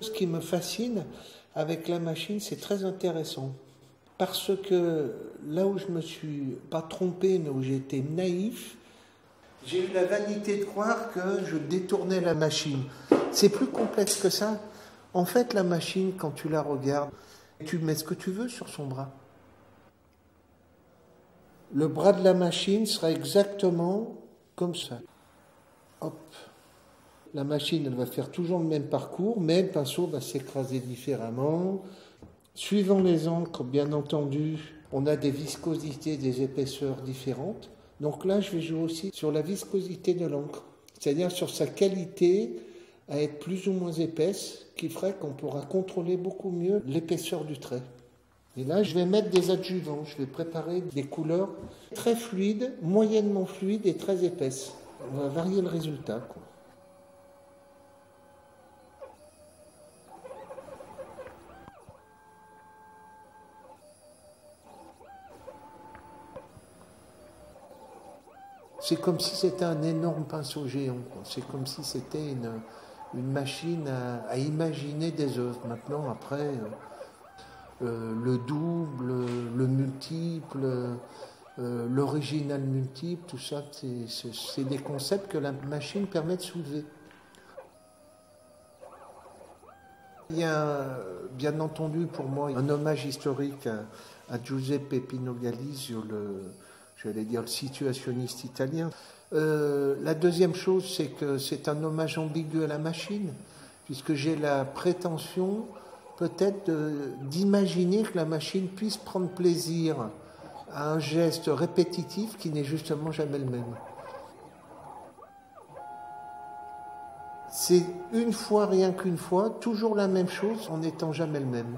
Ce qui me fascine avec la machine, c'est très intéressant. Parce que là où je me suis pas trompé, mais où j'ai été naïf, j'ai eu la vanité de croire que je détournais la machine. C'est plus complexe que ça. En fait, la machine, quand tu la regardes, tu mets ce que tu veux sur son bras. Le bras de la machine sera exactement comme ça. Hop. La machine, elle va faire toujours le même parcours, mais le pinceau va s'écraser différemment. Suivant les encres, bien entendu, on a des viscosités, des épaisseurs différentes. Donc là, je vais jouer aussi sur la viscosité de l'encre, c'est-à-dire sur sa qualité à être plus ou moins épaisse, qui ferait qu'on pourra contrôler beaucoup mieux l'épaisseur du trait. Et là, je vais mettre des adjuvants, je vais préparer des couleurs très fluides, moyennement fluides et très épaisses. On va varier le résultat, quoi. C'est comme si c'était un énorme pinceau géant, quoi. C'est comme si c'était une machine à imaginer des œuvres. Maintenant, après, le double, le multiple, l'original multiple, tout ça, c'est des concepts que la machine permet de soulever. Il y a bien entendu pour moi un hommage historique à Giuseppe Pino Galizio, j'allais dire le situationniste italien. La deuxième chose, c'est que c'est un hommage ambigu à la machine, puisque j'ai la prétention peut-être d'imaginer que la machine puisse prendre plaisir à un geste répétitif qui n'est justement jamais le même. C'est une fois, rien qu'une fois, toujours la même chose en n'étant jamais le même.